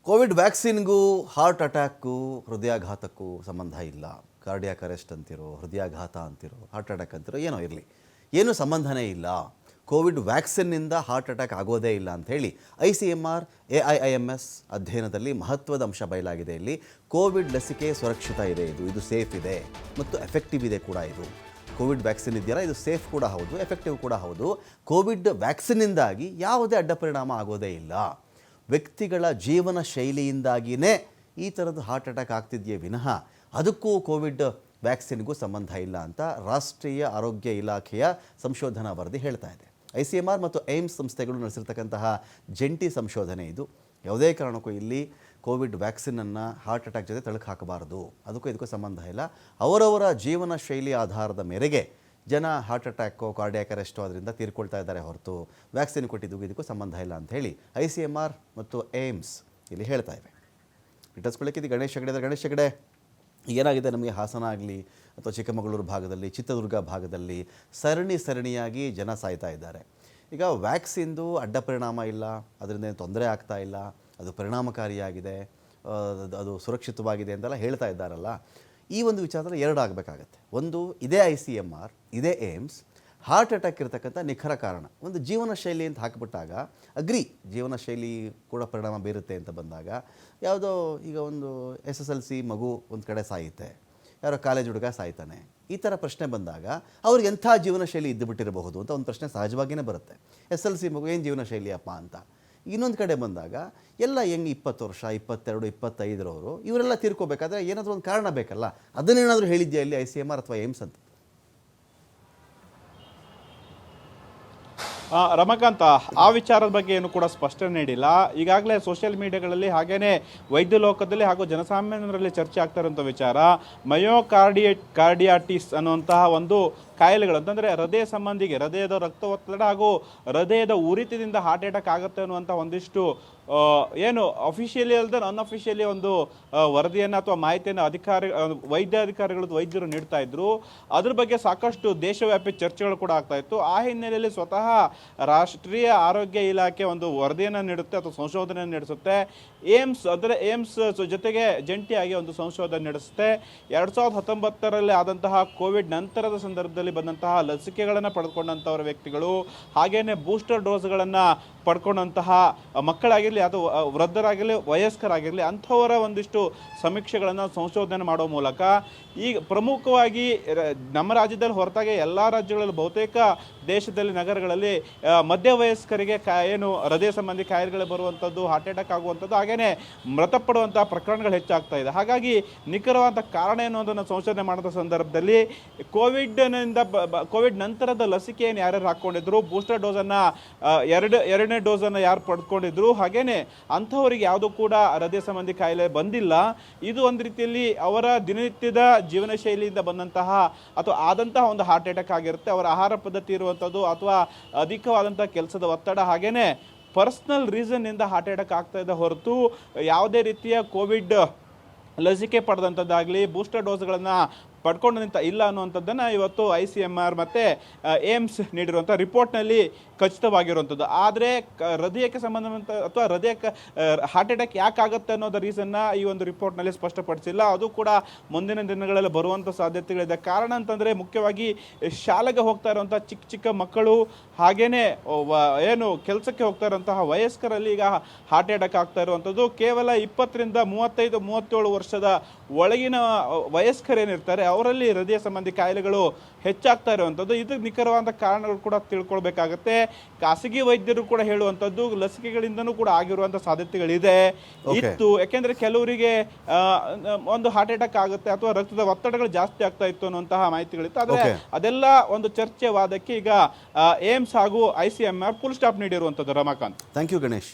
Covid ವ್ಯಾಕ್ಸಿನ್ಗೂ heart ಅಟ್ಯಾಕ್ಗೂ ಹೃದಯಾಘಾತಕ್ಕೂ ಸಂಬಂಧ ಇಲ್ಲ. Cardiac arrest ಅಂತಿರೋ, ಹೃದಯಾಘಾತ ಅಂತಿರೋ, ಹಾರ್ಟ್ ಅಟ್ಯಾಕ್ ಅಂತಿರೋ ಏನೋ ಇರಲಿ, ಏನೂ ಸಂಬಂಧನೇ ಇಲ್ಲ. ಕೋವಿಡ್ ವ್ಯಾಕ್ಸಿನ್ನಿಂದ ಹಾರ್ಟ್ ಅಟ್ಯಾಕ್ ಆಗೋದೇ ಇಲ್ಲ ಅಂಥೇಳಿ ICMR AIIMS ಅಧ್ಯಯನದಲ್ಲಿ ಮಹತ್ವದ ಅಂಶ ಬಯಲಾಗಿದೆ. ಇಲ್ಲಿ ಕೋವಿಡ್ ಲಸಿಕೆ ಸುರಕ್ಷಿತ ಇದೆ, ಇದು ಸೇಫ್ ಇದೆ ಮತ್ತು ಎಫೆಕ್ಟಿವ್ ಇದೆ ಕೂಡ. ಇದು ಕೋವಿಡ್ ವ್ಯಾಕ್ಸಿನ್ ಇದೆಯಲ್ಲ, ಇದು ಸೇಫ್ ಕೂಡ ಹೌದು, ಎಫೆಕ್ಟಿವ್ ಕೂಡ ಹೌದು. ಕೋವಿಡ್ ವ್ಯಾಕ್ಸಿನ್ನಿಂದಾಗಿ ಯಾವುದೇ ಅಡ್ಡ ಪರಿಣಾಮ ಆಗೋದೇ ಇಲ್ಲ. ವ್ಯಕ್ತಿಗಳ ಜೀವನ ಶೈಲಿಯಿಂದಾಗಿಯೇ ಈ ಥರದ ಹಾರ್ಟ್ ಅಟ್ಯಾಕ್ ಆಗ್ತಿದೆಯೇ ವಿನಃ ಅದಕ್ಕೂ ಕೋವಿಡ್ ವ್ಯಾಕ್ಸಿನ್ಗೂ ಸಂಬಂಧ ಇಲ್ಲ ಅಂತ ರಾಷ್ಟ್ರೀಯ ಆರೋಗ್ಯ ಇಲಾಖೆಯ ಸಂಶೋಧನಾ ವರದಿ ಹೇಳ್ತಾ ಇದೆ. ICMR ಮತ್ತು ಏಮ್ಸ್ ಸಂಸ್ಥೆಗಳು ನಡೆಸಿರ್ತಕ್ಕಂತಹ ಜಂಟಿ ಸಂಶೋಧನೆ ಇದು. ಯಾವುದೇ ಕಾರಣಕ್ಕೂ ಇಲ್ಲಿ ಕೋವಿಡ್ ವ್ಯಾಕ್ಸಿನನ್ನು ಹಾರ್ಟ್ ಅಟ್ಯಾಕ್ ಜೊತೆ ತಳಕು ಹಾಕಬಾರದು, ಅದಕ್ಕೂ ಇದಕ್ಕೂ ಸಂಬಂಧ ಇಲ್ಲ. ಅವರವರ ಜೀವನ ಶೈಲಿ ಆಧಾರದ ಮೇರೆಗೆ ಜನ ಹಾರ್ಟ್ ಅಟ್ಯಾಕೋ ಕಾರ್ಡಿಯಾಕ್ ಅರೆಸ್ಟೋ ಅದರಿಂದ ತೀರ್ಕೊಳ್ತಾ ಇದ್ದಾರೆ ಹೊರತು ವ್ಯಾಕ್ಸಿನ್ ಕೊಟ್ಟಿದ್ದಕ್ಕೂ ಇದಕ್ಕೂ ಸಂಬಂಧ ಇಲ್ಲ ಅಂತ ಹೇಳಿ ICMR ಮತ್ತು ಏಮ್ಸ್ ಇಲ್ಲಿ ಹೇಳ್ತಾ ಇವೆ. ಇಟ್ಟಿಸ್ಕೊಳ್ಳೋಕ್ಕಿದ್ದು ಗಣೇಶ್ ಹೆಗಡೆ ಏನಾಗಿದೆ, ನಮಗೆ ಹಾಸನ ಆಗಲಿ ಅಥವಾ ಚಿಕ್ಕಮಗಳೂರು ಭಾಗದಲ್ಲಿ, ಚಿತ್ರದುರ್ಗ ಭಾಗದಲ್ಲಿ ಸರಣಿಯಾಗಿ ಜನ ಸಾಯ್ತಾ ಇದ್ದಾರೆ. ಈಗ ವ್ಯಾಕ್ಸಿನ್ದು ಅಡ್ಡ ಪರಿಣಾಮ ಇಲ್ಲ, ಅದರಿಂದ ಏನು ತೊಂದರೆ ಆಗ್ತಾ ಇಲ್ಲ, ಅದು ಪರಿಣಾಮಕಾರಿಯಾಗಿದೆ, ಅದು ಸುರಕ್ಷಿತವಾಗಿದೆ ಅಂತೆಲ್ಲ ಹೇಳ್ತಾ ಇದ್ದಾರಲ್ಲ. ಈ ಒಂದು ವಿಚಾರದಲ್ಲಿ ಎರಡು ಆಗಬೇಕಾಗತ್ತೆ. ಒಂದು, ಇದೇ ICMR, ಇದೇ ಏಮ್ಸ್ ಹಾರ್ಟ್ ಅಟ್ಯಾಕ್ ಇರತಕ್ಕಂಥ ನಿಖರ ಕಾರಣ ಒಂದು ಜೀವನ ಶೈಲಿ ಅಂತ ಹಾಕಿಬಿಟ್ಟಾಗ ಜೀವನ ಶೈಲಿ ಕೂಡ ಪರಿಣಾಮ ಬೀರುತ್ತೆ ಅಂತ ಬಂದಾಗ, ಯಾವುದೋ ಈಗ ಒಂದು SSLC ಮಗು ಒಂದು ಕಡೆ ಸಾಯುತ್ತೆ, ಯಾರೋ ಕಾಲೇಜ್ ಹುಡುಗ ಸಾಯ್ತಾನೆ, ಈ ಥರ ಪ್ರಶ್ನೆ ಬಂದಾಗ ಅವ್ರಿಗೆ ಎಂಥ ಜೀವನ ಶೈಲಿ ಇದ್ದುಬಿಟ್ಟಿರಬಹುದು ಅಂತ ಒಂದು ಪ್ರಶ್ನೆ ಸಹಜವಾಗಿಯೇ ಬರುತ್ತೆ. SSLC ಮಗು ಏನು ಜೀವನ ಶೈಲಿಯಪ್ಪ ಅಂತ. ಇನ್ನೊಂದು ಕಡೆ ಬಂದಾಗ ಎಲ್ಲ ಹೆಂಗೆ 20 ವರ್ಷ, 22, 25ರವರು ಇವರೆಲ್ಲ ತೀರ್ಕೋಬೇಕಾದ್ರೆ ಏನಾದರೂ ಒಂದು ಕಾರಣ ಬೇಕಲ್ಲ. ಅದನ್ನೇನಾದರೂ ಹೇಳಿದ್ಯಾ ಇಲ್ಲಿ ICMR ಅಥವಾ ಏಮ್ಸ್ ಅಂತ? ರಮಕಾಂತ್, ಆ ವಿಚಾರದ ಬಗ್ಗೆ ಏನು ಕೂಡ ಸ್ಪಷ್ಟನೆ ನೀಡಿಲ್ಲ. ಈಗಾಗಲೇ ಸೋಷಿಯಲ್ ಮೀಡಿಯಾಗಳಲ್ಲಿ ಹಾಗೇನೆ ವೈದ್ಯ ಲೋಕದಲ್ಲಿ ಹಾಗೂ ಜನಸಾಮಾನ್ಯರಲ್ಲಿ ಚರ್ಚೆ ಆಗ್ತಾ ಇರುವಂಥ ವಿಚಾರ ಕಾರ್ಡಿಯಾಟಿಸ್ ಅನ್ನುವಂತಹ ಒಂದು ಕಾಯಿಲೆಗಳು, ಅಂತಂದರೆ ಹೃದಯ ಸಂಬಂಧಿಗೆ ಹೃದಯದ ರಕ್ತ ಒತ್ತಡ ಹಾಗೂ ಹೃದಯದ ಉರಿತದಿಂದ ಹಾರ್ಟ್ ಅಟ್ಯಾಕ್ ಆಗುತ್ತೆ ಅನ್ನುವಂಥ ಒಂದಿಷ್ಟು ಏನು ಅಫಿಷಿಯಲಿ ಅಲ್ಲದೆ ಅನ್ಅಫಿಷಿಯಲಿ ಒಂದು ವರದಿಯನ್ನು ಅಥವಾ ಮಾಹಿತಿಯನ್ನು ವೈದ್ಯರು ನೀಡ್ತಾ ಇದ್ರು. ಅದ್ರ ಬಗ್ಗೆ ಸಾಕಷ್ಟು ದೇಶವ್ಯಾಪಿ ಚರ್ಚೆಗಳು ಕೂಡ ಆಗ್ತಾ ಇತ್ತು. ಆ ಹಿನ್ನೆಲೆಯಲ್ಲಿ ಸ್ವತಃ ರಾಷ್ಟ್ರೀಯ ಆರೋಗ್ಯ ಇಲಾಖೆ ಒಂದು ವರದಿಯನ್ನು ನೀಡುತ್ತೆ ಅಥವಾ ಸಂಶೋಧನೆಯನ್ನು ನಡೆಸುತ್ತೆ. ಏಮ್ಸ್ ಜೊತೆಗೆ ಜಂಟಿಯಾಗಿ ಒಂದು ಸಂಶೋಧನೆ ನಡೆಸುತ್ತೆ. 2019ರಲ್ಲಿ ಆದಂತಹ ಕೋವಿಡ್ ನಂತರದ ಸಂದರ್ಭದಲ್ಲಿ ಬಂದಂತಹ ಲಸಿಕೆಗಳನ್ನು ಪಡೆದುಕೊಂಡಂಥವರ ವ್ಯಕ್ತಿಗಳು, ಹಾಗೇನೆ ಬೂಸ್ಟರ್ ಡೋಸ್ಗಳನ್ನು ಪಡ್ಕೊಂಡಂತಹ ಮಕ್ಕಳಾಗಿರಲಿ ಅಥವಾ ವೃದ್ಧರಾಗಿರಲಿ, ವಯಸ್ಕರಾಗಿರಲಿ, ಅಂಥವರ ಒಂದಿಷ್ಟು ಸಮೀಕ್ಷೆಗಳನ್ನು ಸಂಶೋಧನೆ ಮಾಡುವ ಮೂಲಕ ಈಗ ಪ್ರಮುಖವಾಗಿ ನಮ್ಮ ರಾಜ್ಯದಲ್ಲಿ ಹೊರತಾಗಿ ಎಲ್ಲ ರಾಜ್ಯಗಳಲ್ಲಿ, ಬಹುತೇಕ ದೇಶದಲ್ಲಿ, ನಗರಗಳಲ್ಲಿ ಮಧ್ಯವಯಸ್ಕರಿಗೆ ಏನು ಹೃದಯ ಸಂಬಂಧಿ ಕಾಯಿಲೆಗಳು ಬರುವಂಥದ್ದು, ಹಾರ್ಟ್ ಅಟ್ಯಾಕ್ ಆಗುವಂಥದ್ದು, ಹಾಗೆಯೇ ಮೃತಪಡುವಂಥ ಪ್ರಕರಣಗಳು ಹೆಚ್ಚಾಗ್ತಾ ಇದೆ. ಹಾಗಾಗಿ ನಿಖರವಾದ ಕಾರಣ ಏನು ಅನ್ನೋದನ್ನು ಸಂಶೋಧನೆ ಮಾಡಿದ ಸಂದರ್ಭದಲ್ಲಿ ಕೋವಿಡ್ ನಂತರದ ಲಸಿಕೆಯನ್ನು ಯಾರ್ಯಾರು ಹಾಕ್ಕೊಂಡಿದ್ರು, ಬೂಸ್ಟರ್ ಡೋಸನ್ನು ಎರಡನೇ ಡೋಸನ್ನು ಯಾರು ಪಡೆದುಕೊಂಡಿದ್ರು, ಹಾಗೇನೆ ಅಂಥವರಿಗೆ ಯಾವುದೂ ಕೂಡ ಹೃದಯ ಸಂಬಂಧಿ ಕಾಯಿಲೆ ಬಂದಿಲ್ಲ. ಇದು ಒಂದು ರೀತಿಯಲ್ಲಿ ಅವರ ದಿನನಿತ್ಯದ ಜೀವನ ಶೈಲಿಯಿಂದ ಬಂದಂತಹ ಅಥವಾ ಆದಂತಹ ಒಂದು ಹಾರ್ಟ್ ಅಟ್ಯಾಕ್ ಆಗಿರುತ್ತೆ. ಅವರ ಆಹಾರ ಪದ್ಧತಿ ಇರುವಂಥದ್ದು ಅಥವಾ ಅಧಿಕವಾದಂಥ ಕೆಲಸದ ಒತ್ತಡ, ಹಾಗೇನೆ ಪರ್ಸ್ನಲ್ ರೀಸನ್ನಿಂದ ಹಾರ್ಟ್ ಅಟ್ಯಾಕ್ ಆಗ್ತಾ ಇದೆ ಹೊರತು ಯಾವುದೇ ರೀತಿಯ ಕೋವಿಡ್ ಲಸಿಕೆ ಪಡೆದಂಥದ್ದಾಗಲಿ ಬೂಸ್ಟರ್ ಡೋಸ್ಗಳನ್ನು ಪಡ್ಕೊಂಡಂಥ ಇಲ್ಲ ಅನ್ನುವಂಥದ್ದನ್ನು ಇವತ್ತು ICMR ಮತ್ತು ಏಮ್ಸ್ ನೀಡಿರುವಂಥ ರಿಪೋರ್ಟ್ನಲ್ಲಿ ಖಚಿತವಾಗಿರುವಂಥದ್ದು. ಆದರೆ ಹೃದಯಕ್ಕೆ ಸಂಬಂಧವಂತ ಅಥವಾ ಹೃದಯಕ್ಕೆ ಹಾರ್ಟ್ ಅಟ್ಯಾಕ್ ಯಾಕಾಗುತ್ತೆ ಅನ್ನೋದು ರೀಸನ್ನ ಈ ಒಂದು ರಿಪೋರ್ಟ್ನಲ್ಲಿ ಸ್ಪಷ್ಟಪಡಿಸಿಲ್ಲ. ಅದು ಕೂಡ ಮುಂದಿನ ದಿನಗಳಲ್ಲಿ ಬರುವಂಥ ಸಾಧ್ಯತೆಗಳಿದೆ. ಕಾರಣ ಅಂತಂದರೆ ಮುಖ್ಯವಾಗಿ ಶಾಲೆಗೆ ಹೋಗ್ತಾ ಇರುವಂಥ ಚಿಕ್ಕ ಮಕ್ಕಳು, ಹಾಗೇನೆ ಏನು ಕೆಲಸಕ್ಕೆ ಹೋಗ್ತಾ ಇರುವಂತಹ ವಯಸ್ಕರಲ್ಲಿ ಈಗ ಹಾರ್ಟ್ ಅಟ್ಯಾಕ್ ಆಗ್ತಾ ಇರುವಂಥದ್ದು. ಕೇವಲ 20ರಿಂದ 35-37 ವರ್ಷದ ಒಳಗಿನ ವಯಸ್ಕರೇನಿರ್ತಾರೆ ಅವರಲ್ಲಿ ಹೃದಯ ಸಂಬಂಧಿ ಕಾಯಿಲೆಗಳು ಹೆಚ್ಚಾಗ್ತಾ ಇರುವಂಥದ್ದು. ಇದಕ್ಕೆ ನಿಖರವಾದ ಕಾರಣಗಳು ಕೂಡ ತಿಳ್ಕೊಳ್ಬೇಕಾಗತ್ತೆ. ಖಾಸಗಿ ವೈದ್ಯರು ಕೂಡ ಹೇಳುವಂಥದ್ದು ಲಸಿಕೆಗಳಿಂದನೂ ಕೂಡ ಆಗಿರುವಂಥ ಸಾಧ್ಯತೆಗಳಿದೆ ಇತ್ತು. ಯಾಕೆಂದರೆ ಕೆಲವರಿಗೆ ಒಂದು ಹಾರ್ಟ್ ಅಟ್ಯಾಕ್ ಆಗುತ್ತೆ ಅಥವಾ ರಕ್ತದ ಒತ್ತಡಗಳು ಜಾಸ್ತಿ ಆಗ್ತಾ ಇತ್ತು ಅನ್ನುವಂತಹ ಮಾಹಿತಿಗಳಿತ್ತು. ಆದರೆ ಅದೆಲ್ಲ ಒಂದು ಚರ್ಚೆ ವಾದಕ್ಕೆ ಈಗ ಏಮ್ಸ್ ಹಾಗೂ ICMR ಫುಲ್ ಸ್ಟಾಪ್ ನೀಡಿರುವಂಥದ್ದು. Ramakant, thank you Ganesh.